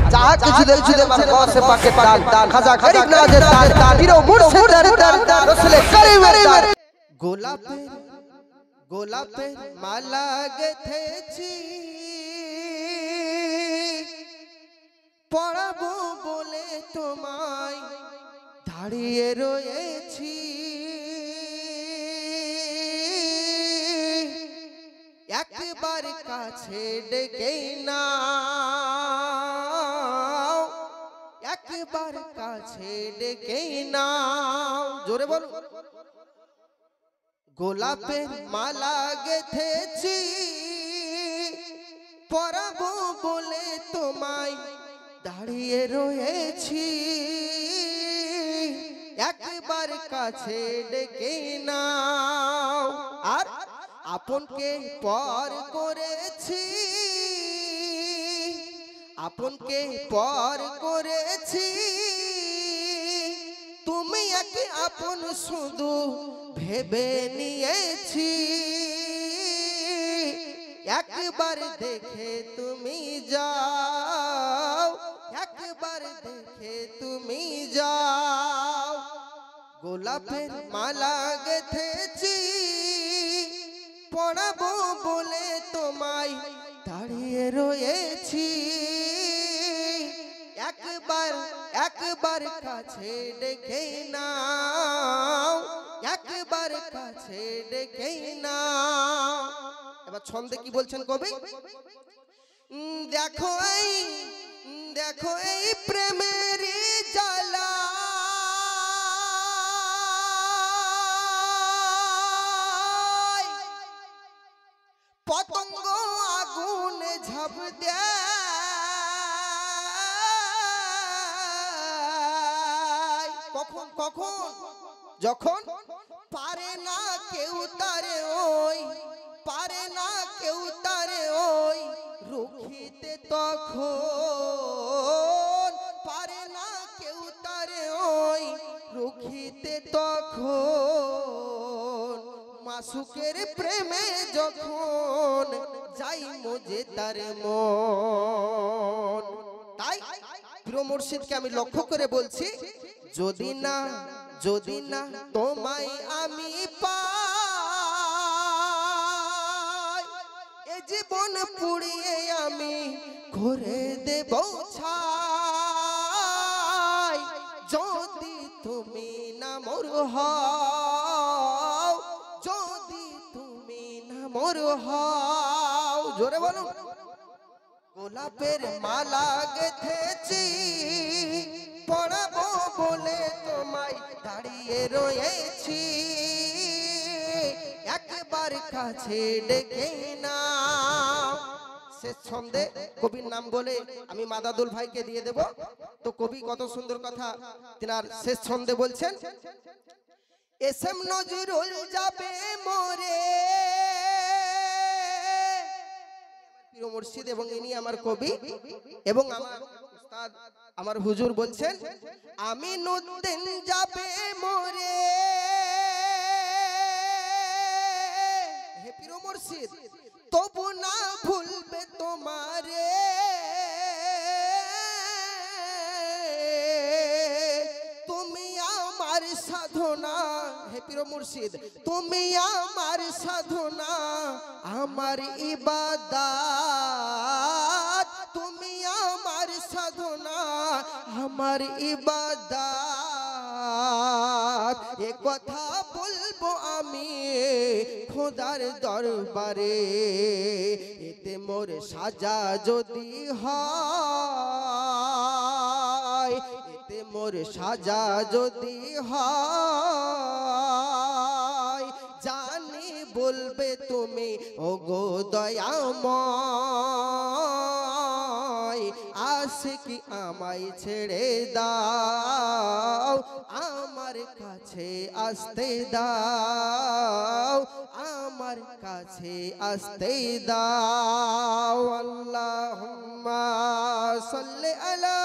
जहाँ কিছু দেখছুদে বার কসে পাকে তাল খাজা গরিব নওয়াজের তাল হিরো মুর্শিদের তাল রসুল করিমের তাল গোলাপের মালা গেথেছি পড়াবো বলে তোমায় দাঁড়িয়ে রয়েছি একবার কাছে ডেকে নাও একবার কাছে ডেকে নাও জোরে বলো গোলাপের মালা গেথেছি পরাবো বলে তোমায় দাঁড়িয়ে রয়েছি একবার কাছে ডেকে নাও আর আপনকে পর করেছি আপনকে পর করেছি তুমি একে আপন শুধু ভেবে নিয়েছি একবার দেখে তুমি যাও একবার দেখে তুমি যাও গোলাপের মালা গেথেছি পড়াবো বলে তোমায় দাঁড়িয়ে রয়েছি একবার কাছে ডেকে নাও একবার কাছে ডেকে নাও এবার ছন্দে কি বলছেন কবি দেখো এই প্রেমের জ্বালা পতঙ্গ আগুন ঝাঁপ দেয় কখন যখন পারে না কেউ তারে ওই পারে না কেউ তারে ওই রুখিতে তখন পারে না কেউ তারে ওই রুখিতে তখন মাসুকের প্রেমে যখন যাই মজে তার মন তাই প্রিয় মুর্শিদকে আমি লক্ষ্য করে বলছি যদি না তোমায় আমি পাই এ জীবন পুড়িয়ে আমি করে দেব ছাই যদি তুমি না মোর হও যদি তুমি না মোর হও জোরে বলো গোলাপের মালা গেথেছি পড়াবো বলে তোমায় দাঁড়িয়ে রয়েছি একবার কাছে ডেকে নাও শেষ ছন্দে কবির নাম বলে আমি মাদাদুল ভাইকে দিয়ে দেব তো কবি কত সুন্দর কথা তিনার শেষ ছন্দে বলছেন এসএম নজরুল যাবে মোরে প্রিয় মুর্শিদ এবং ইনি আমার কবি এবং আমার উস্তাদ আমার হুজুর বলছেন আমিনুদ্দিন যাবে মোরে হে প্রিয় মুর্শিদ তবু না ভুলবে তোমারে তুমি আমার সাধনা হে প্রিয় মুর্শিদ তুমি আমার সাধনা আমার ইবাদত তুমি আমার সাধনা আমার ইবাদত এ কথা বলবো আমি খোদার দরবারে এতে মোর সাজা যদি হয় এতে মোর সাজা যদি হয় জানি বলবে তুমি ওগো দয়াময় আশিকি আমায় ছেড়ে দাও আমার কাছে আসতে দাও আমার কাছে আসতে দাও আল্লাহুম্মা সাল্লি আলা